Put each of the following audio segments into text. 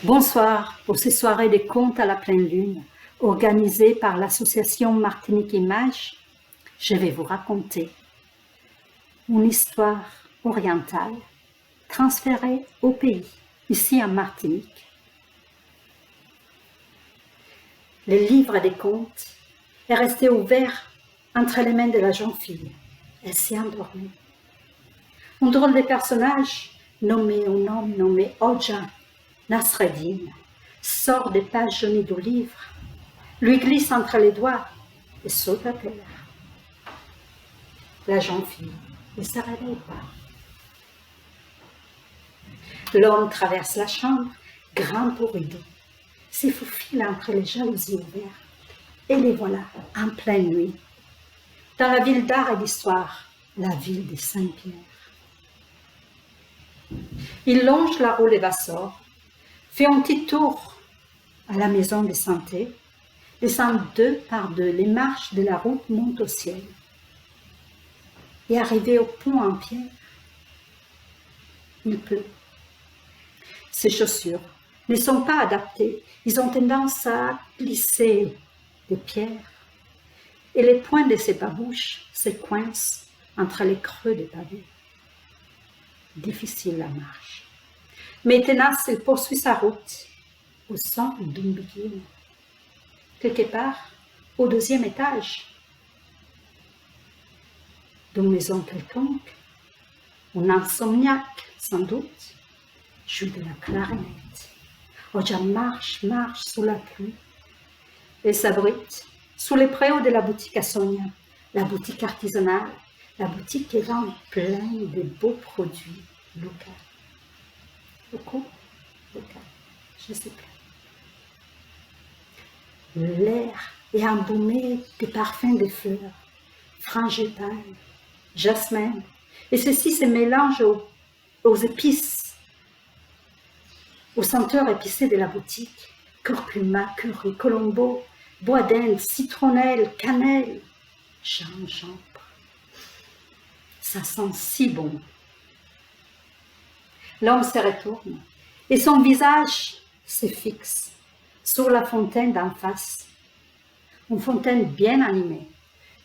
Bonsoir pour ces soirées des contes à la pleine lune, organisées par l'association Martinique Images. Je vais vous raconter une histoire orientale transférée au pays, ici en Martinique. Le livre des contes est resté ouvert entre les mains de la jeune fille. Elle s'est endormie. Un drôle de personnage, nommé un homme nommé Hodja Nasreddin, sort des pages jaunies du livre, lui glisse entre les doigts et saute à terre. La jeune fille ne se réveille pas. L'homme traverse la chambre, grimpe au rideau, se faufile entre les jalousies ouvertes, et les voilà en pleine nuit, dans la ville d'art et d'histoire, la ville de Saint-Pierre. Il longe la rue Levasseur, fait un petit tour à la maison de santé, descend 2 par 2 les marches de la route montent au ciel. Et arrivé au pont en pierre, il pleut. Ses chaussures ne sont pas adaptées, ils ont tendance à glisser des pierres, et les points de ses babouches se coincent entre les creux des pavés. Difficile la marche. Mais tenace, il poursuit sa route au son d'une biguine. Quelque part, au 2e étage d'une maison quelconque, un insomniaque, sans doute, joue de la clarinette. Hodja marche sous la pluie et s'abrite sous les préaux de la boutique à Sonia, la boutique artisanale, la boutique qui vend plein de beaux produits locaux. Local, je ne sais plus. L'air est embaumé de parfums de fleurs, frangipane, jasmin, et ceci se mélange aux épices, aux senteurs épicées de la boutique, curcuma, curry, colombo, bois d'Inde, citronnelle, cannelle, gingembre. Ça sent si bon. L'homme se retourne et son visage se fixe sur la fontaine d'en face. Une fontaine bien animée,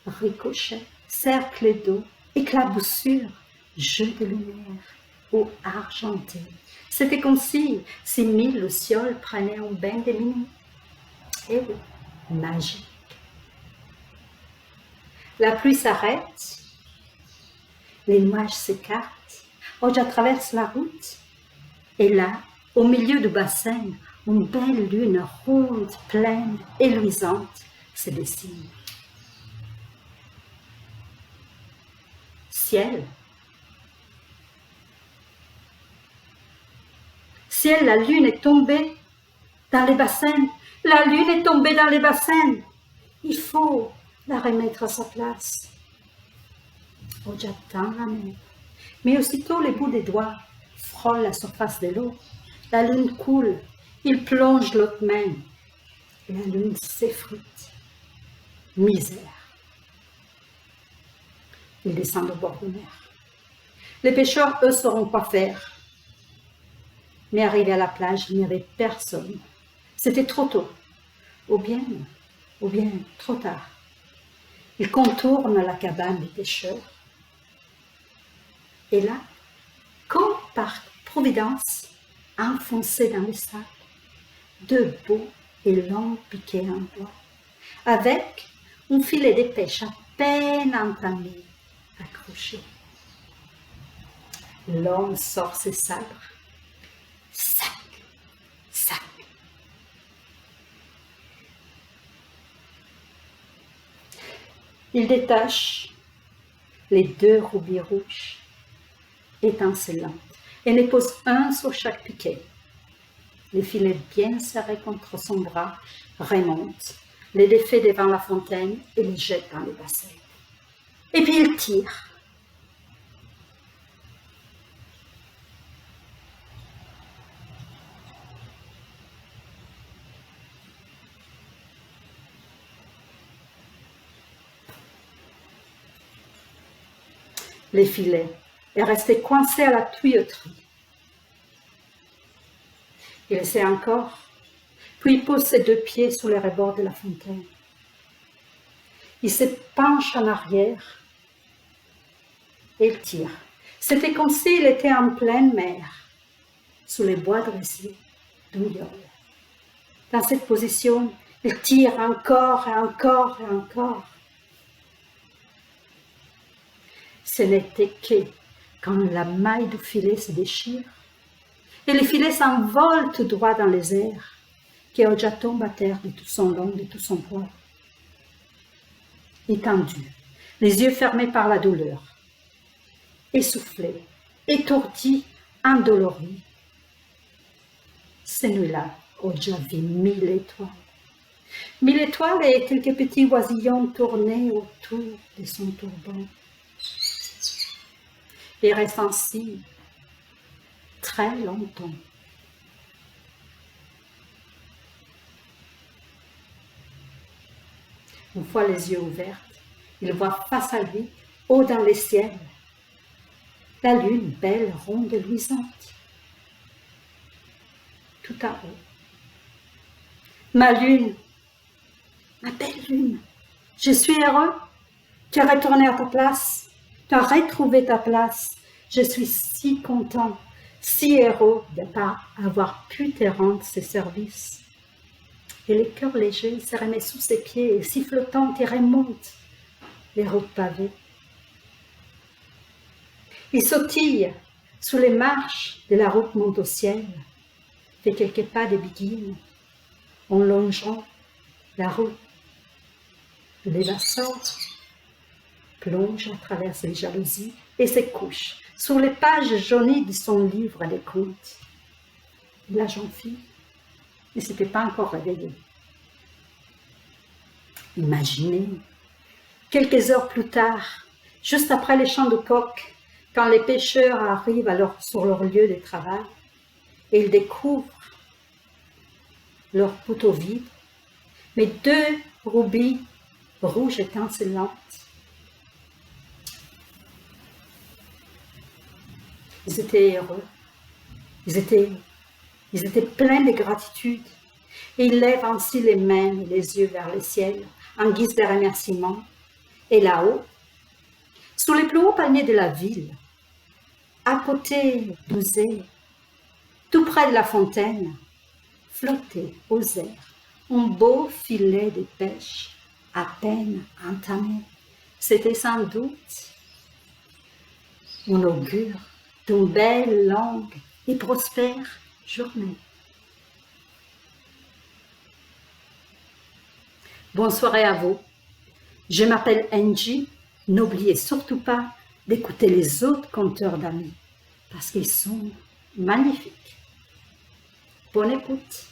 ricochet, cercle d'eau, éclaboussure, jeu de lumière, eau argentée. C'était comme si 6000 lucioles prenaient un bain de minuit. Et oui, magique. La pluie s'arrête, les nuages s'écartent, Hodja traverse la route, et là, au milieu du bassin, une belle lune ronde, pleine et luisante se dessine. Ciel, la lune est tombée dans les bassins. La lune est tombée dans les bassins. Il faut la remettre à sa place. Hodja tend la main, mais aussitôt les bouts des doigts frôlent la surface de l'eau. La lune coule. Il plonge l'autre main. La lune s'effrite. Misère. Il descend au bord de mer. Les pêcheurs, eux, sauront quoi faire. Mais arrivé à la plage, il n'y avait personne. C'était trop tôt, ou bien trop tard. Il contourne la cabane des pêcheurs. Et là, comme par providence, enfoncés dans le sable, 2 beaux et longs piquets en bois, avec un filet de pêche à peine entamé, accroché. L'homme sort ses sabres. Sac. Il détache les 2 rubis rouges, étincelants, et les pose un sur chaque piquet. Le filet bien serré contre son bras remonte, les défait devant la fontaine et les jette dans le bassin. Et puis il tire. Le filet est resté coincé à la tuyauterie. Il essaie encore, puis il pose ses 2 pieds sur les rebords de la fontaine. Il se penche en arrière et il tire. C'était comme s'il était en pleine mer, sous les bois dressés d'Ouillol. Dans cette position, il tire encore et encore et encore. Ce n'était que quand la maille du filet se déchire et le filet s'envole tout droit dans les airs, que Oja tombe à terre de tout son long, de tout son poids. Étendu, les yeux fermés par la douleur, essoufflé, étourdi, endolori. Cette nuit-là, Oja vit 1000 étoiles. 1000 étoiles et quelques petits oisillons tournaient autour de son turban. Il reste ainsi très longtemps. Une fois les yeux ouverts, il voit face à lui, haut dans les ciels, la lune belle, ronde et luisante. Tout à haut. Ma lune, ma belle lune, je suis heureux. Tu as retourné à ta place, tu as retrouvé ta place. Je suis si content, si heureux de ne pas avoir pu te rendre ce service. Et le cœur léger se remet sous ses pieds et sifflotant, il remonte les routes pavées. Il sautille sous les marches de la route monte au ciel, fait quelques pas de biguine, en longeant la route. L'évasseur plonge à travers les jalousies et se couche sur les pages jaunies de son livre de contes. La jeune fille ne s'était pas encore réveillée. Imaginez, quelques heures plus tard, juste après les chants de coq, quand les pêcheurs arrivent alors sur leur lieu de travail et ils découvrent leur poteau vide, mais 2 rubis rouges étincelantes. Ils étaient heureux, ils étaient pleins de gratitude et ils lèvent ainsi les mains et les yeux vers le ciel en guise de remerciement. Et là-haut, sous les plus hauts palmiers de la ville, à côté d'Ouzé, tout près de la fontaine, flottait aux airs un beau filet de pêche à peine entamé. C'était sans doute un augure d'une belle, longue et prospère journée. Bonne soirée à vous. Je m'appelle Angie. N'oubliez surtout pas d'écouter les autres conteurs d'amis parce qu'ils sont magnifiques. Bonne écoute.